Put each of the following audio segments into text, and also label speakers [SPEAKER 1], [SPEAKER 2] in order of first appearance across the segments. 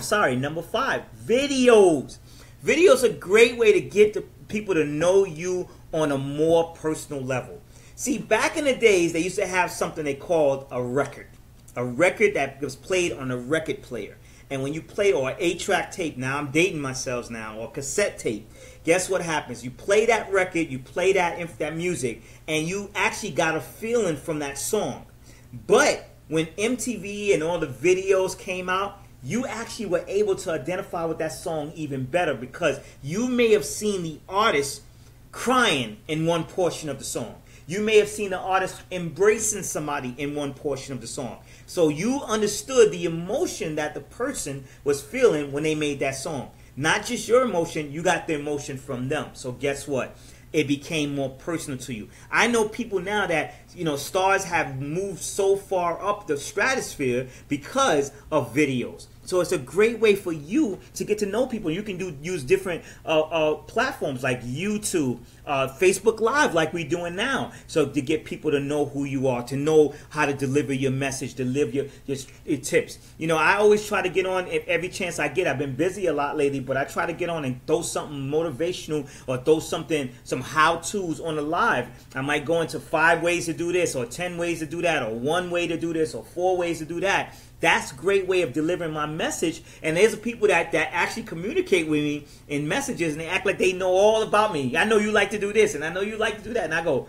[SPEAKER 1] Sorry, number 5, videos. Videos are a great way to get the people to know you on a more personal level. See, back in the days, they used to have something they called a record. A record that was played on a record player. And when you play, or an 8-track tape, now I'm dating myself now, or cassette tape, guess what happens? You play that record, you play that music, and you actually got a feeling from that song. But when MTV and all the videos came out, you actually were able to identify with that song even better, because you may have seen the artist crying in one portion of the song. You may have seen the artist embracing somebody in one portion of the song. So you understood the emotion that the person was feeling when they made that song. Not just your emotion, you got the emotion from them. So guess what? It became more personal to you. I know people now that, stars have moved so far up the stratosphere because of videos. So it's a great way for you to get to know people. You can use different platforms like YouTube, Facebook Live like we're doing now. So to get people to know who you are, to know how to deliver your message, deliver your tips. I always try to get on every chance I get. I've been busy a lot lately, but I try to get on and throw something motivational or throw some how-tos on the live. I might go into 5 ways to do this, or 10 ways to do that, or 1 way to do this, or 4 ways to do that. That's a great way of delivering my message. And there's people that actually communicate with me in messages, and they act like they know all about me. I know you like to do this, and I know you like to do that. And I go,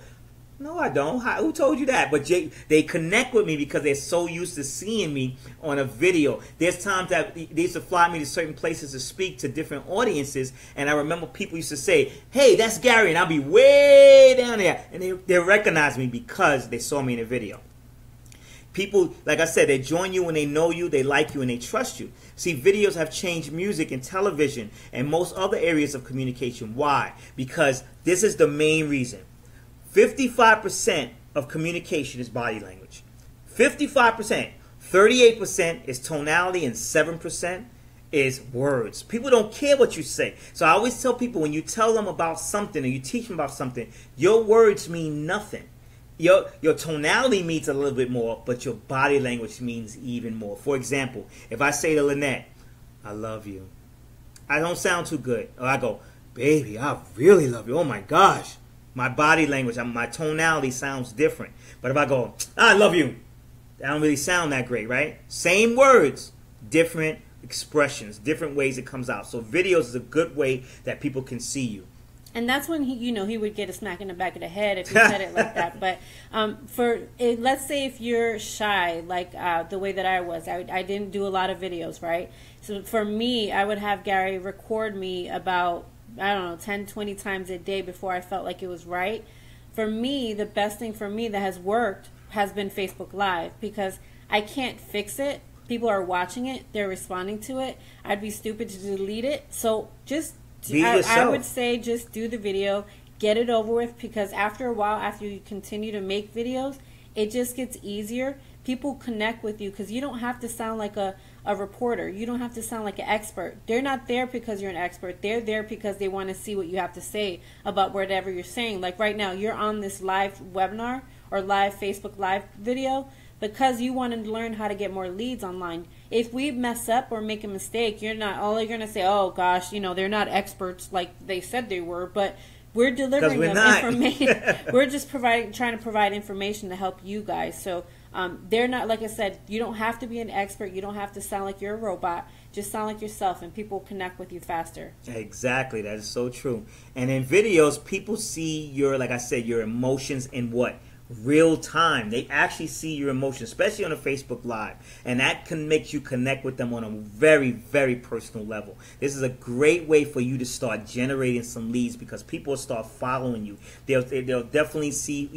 [SPEAKER 1] no, I don't. Who told you that? But they connect with me because they're so used to seeing me on a video. There's times that they used to fly me to certain places to speak to different audiences, and I remember people used to say, hey, that's Gary, and I'll be way down there. And they recognize me because they saw me in a video. People, like I said, they join you when they know you, they like you, and they trust you. See, videos have changed music and television and most other areas of communication. Why? Because this is the main reason. 55% of communication is body language. 55%. 38% is tonality, and 7% is words. People don't care what you say. So I always tell people, when you tell them about something or you teach them about something, your words mean nothing. Your tonality means a little bit more, but your body language means even more. For example, if I say to Lynette, I love you, I don't sound too good. Or I go, baby, I really love you. Oh my gosh. My body language, my tonality sounds different. But if I go, I love you, that don't really sound that great, right? Same words, different expressions, different ways it comes out. So videos is a good way that people can see you.
[SPEAKER 2] And that's when he would get a smack in the back of the head if you said it like that. But let's say if you're shy, like the way that I was, I didn't do a lot of videos, right? So for me, I would have Gary record me about, I don't know, 10, 20 times a day before I felt like it was right. For me, the best thing for me that has worked has been Facebook Live, because I can't fix it. People are watching it. They're responding to it. I'd be stupid to delete it. So I would say just do the video, get it over with, because after a while, after you continue to make videos, it just gets easier. People connect with you because you don't have to sound like a reporter. You don't have to sound like an expert. They're not there because you're an expert. They're there because they want to see what you have to say about whatever you're saying. Like right now, you're on this live webinar or live Facebook Live video because you want to learn how to get more leads online. If we mess up or make a mistake, you're going to say, oh gosh, they're not experts like they said they were, but we're delivering them information. We're just trying to provide information to help you guys. So they're not, like I said, you don't have to be an expert. You don't have to sound like you're a robot. Just sound like yourself, and people connect with you faster.
[SPEAKER 1] Exactly. That is so true. And in videos, people see like I said, your emotions in what? Real time. They actually see your emotions, especially on a Facebook Live, and that can make you connect with them on a very, very personal level. This is a great way for you to start generating some leads, because people will start following you. They'll definitely see,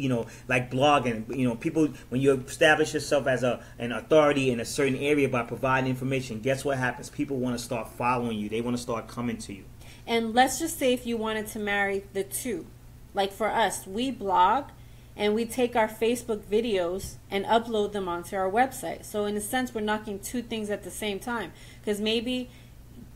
[SPEAKER 1] like blogging. People, when you establish yourself as an authority in a certain area by providing information, guess what happens? People want to start following you. They want to start coming to you.
[SPEAKER 2] And let's just say if you wanted to marry the two, like for us, we blog. And we take our Facebook videos and upload them onto our website. So in a sense, we're knocking 2 things at the same time. Because maybe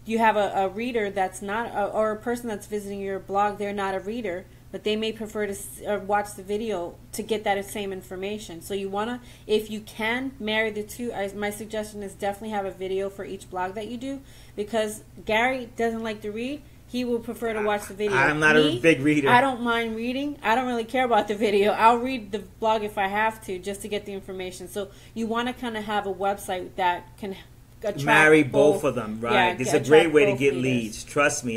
[SPEAKER 2] you have a reader that's not, or a person that's visiting your blog, they're not a reader, but they may prefer to or watch the video to get that same information. So you want to, if you can, marry the two. My suggestion is definitely have a video for each blog that you do, because Gary doesn't like to read. He will prefer to watch the video.
[SPEAKER 1] I'm not a big reader.
[SPEAKER 2] I don't mind reading. I don't really care about the video. I'll read the blog if I have to, just to get the information. So you want to kind of have a website that can attract
[SPEAKER 1] marry both of them, right?
[SPEAKER 2] Yeah,
[SPEAKER 1] It's a great way to get
[SPEAKER 2] readers.
[SPEAKER 1] leads. Trust me.